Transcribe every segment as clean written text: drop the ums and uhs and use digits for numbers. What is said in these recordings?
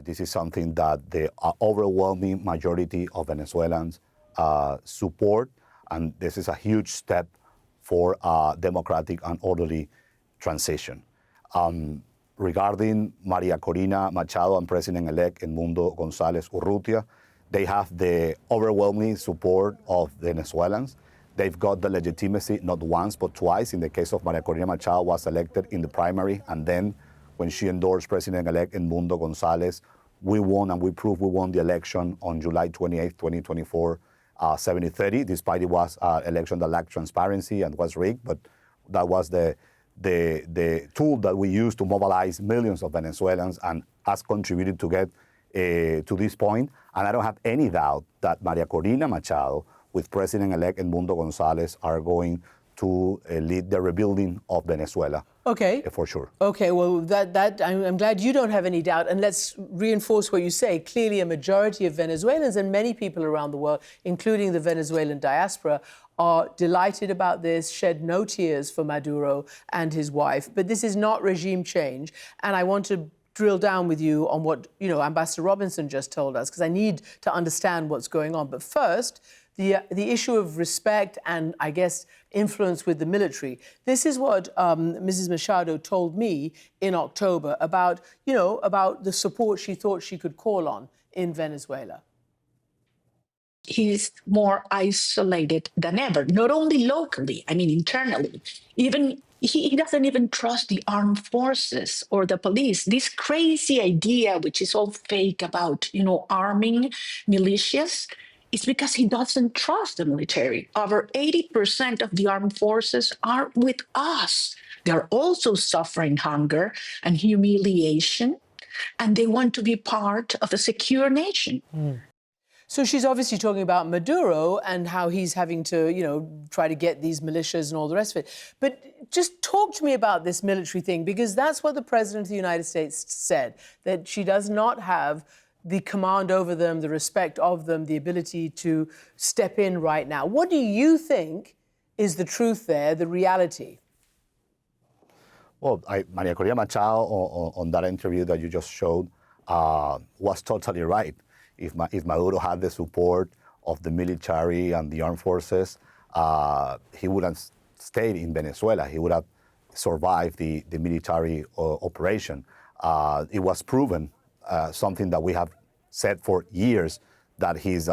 This is something that the overwhelming majority of Venezuelans support, and this is a huge step for a democratic and orderly transition. Regarding Maria Corina Machado and President-elect Edmundo González Urrutia, they have the overwhelming support of Venezuelans. They've got the legitimacy not once but twice. In the case of Maria Corina Machado, was elected in the primary, and then when she endorsed President-elect Edmundo González, we won, and we proved we won the election on July 28, 2024, 70-30, despite it was an election that lacked transparency and was rigged, but that was the tool that we used to mobilize millions of Venezuelans and has contributed to get to this point. And I don't have any doubt that Maria Corina Machado, with President-elect Edmundo González, are going to lead the rebuilding of Venezuela. Okay. For sure. Okay, well, I'm glad you don't have any doubt. And let's reinforce what you say. Clearly, a majority of Venezuelans and many people around the world, including the Venezuelan diaspora, are delighted about this, shed no tears for Maduro and his wife. But this is not regime change. And I want to drill down with you on what, Ambassador Robinson just told us, because I need to understand what's going on. But first, the issue of respect and, I guess, influence with the military. This is what Mrs. Machado told me in October about, about the support she thought she could call on in Venezuela. He's more isolated than ever, not only locally, internally. Even he doesn't even trust the armed forces or the police. This crazy idea, which is all fake about, arming militias, is because he doesn't trust the military. Over 80% of the armed forces are with us. They're also suffering hunger and humiliation, and they want to be part of a secure nation. So she's obviously talking about Maduro and how he's having to, try to get these militias and all the rest of it. But just talk to me about this military thing, because that's what the President of the United States said, that she does not have the command over them, the respect of them, the ability to step in right now. What do you think is the truth there, the reality? Well, Maria Corina Machado, on that interview that you just showed, was totally right. If Maduro had the support of the military and the armed forces, he would have stayed in Venezuela. He would have survived the military operation. It was proven, something that we have said for years, that his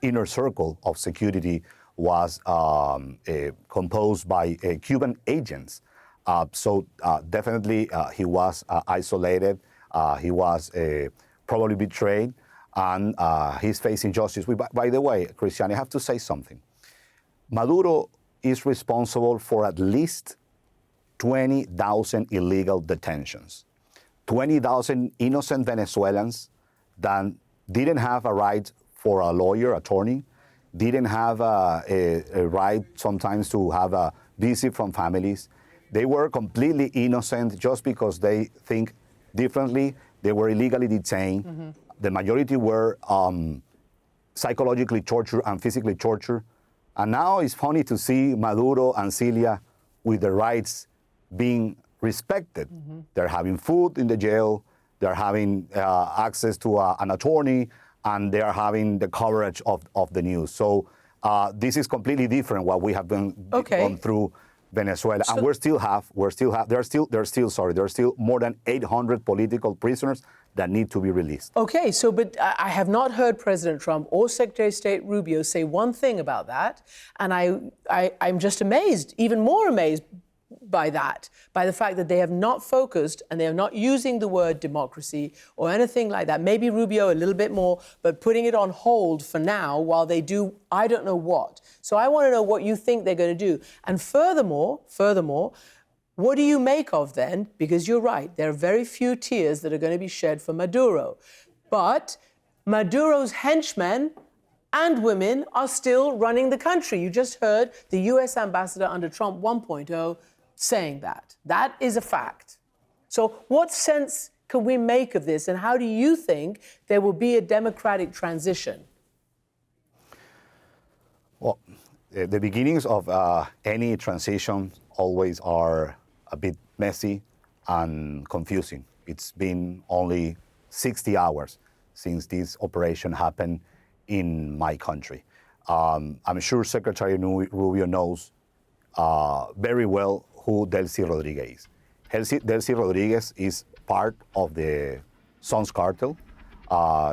inner circle of security was composed by Cuban agents. So definitely he was isolated. He was probably betrayed. And he's facing justice. By the way, Christiane, I have to say something. Maduro is responsible for at least 20,000 illegal detentions. 20,000 innocent Venezuelans that didn't have a right for a lawyer, attorney, didn't have a right sometimes to have a visit from families. They were completely innocent just because they think differently. They were illegally detained. Mm-hmm. The majority were psychologically tortured and physically tortured. And now it's funny to see Maduro and Cilia with their rights being respected. Mm-hmm. They're having food in the jail, they're having access to an attorney, and they are having the coverage of the news. So this is completely different what we have been gone through Venezuela. So, and there are still more than 800 political prisoners that need to be released. Okay, so but I have not heard President Trump or Secretary of State Rubio say one thing about that, and I'm just amazed, even more amazed by the fact that they have not focused and they are not using the word democracy or anything like that. Maybe Rubio a little bit more, but putting it on hold for now while they do I don't know what. So I want to know what you think they're going to do. And furthermore, what do you make of then, because you're right, there are very few tears that are going to be shed for Maduro. But Maduro's henchmen and women are still running the country. You just heard the U.S. ambassador under Trump 1.0 saying that. That is a fact. So what sense can we make of this, and how do you think there will be a democratic transition? Well, the beginnings of any transition always are a bit messy and confusing. It's been only 60 hours since this operation happened in my country. I'm sure Secretary Rubio knows very well who Delcy Rodriguez is. Delcy Rodriguez is part of the Sons cartel.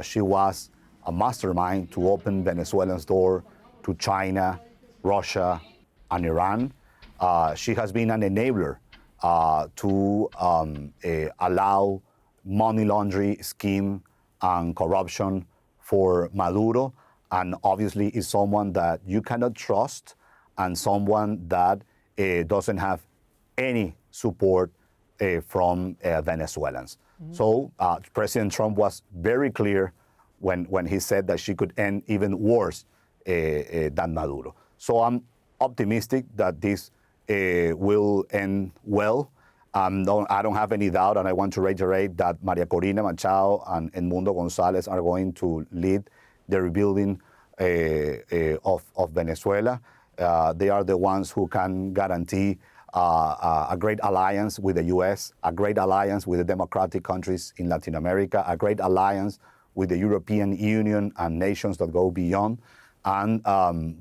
She was a mastermind to open Venezuela's door to China, Russia, and Iran. She has been an enabler to allow money laundering scheme and corruption for Maduro, and obviously is someone that you cannot trust and someone that doesn't have any support from Venezuelans. Mm-hmm. So President Trump was very clear when he said that she could end even worse than Maduro. So I'm optimistic that this will end well. I don't have any doubt, and I want to reiterate that Maria Corina Machado and Edmundo Gonzalez are going to lead the rebuilding of Venezuela. They are the ones who can guarantee a great alliance with the U.S., a great alliance with the democratic countries in Latin America, a great alliance with the European Union and nations that go beyond. And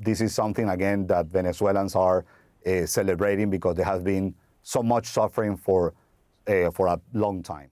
this is something, again, that Venezuelans are celebrating because there has been so much suffering for a long time.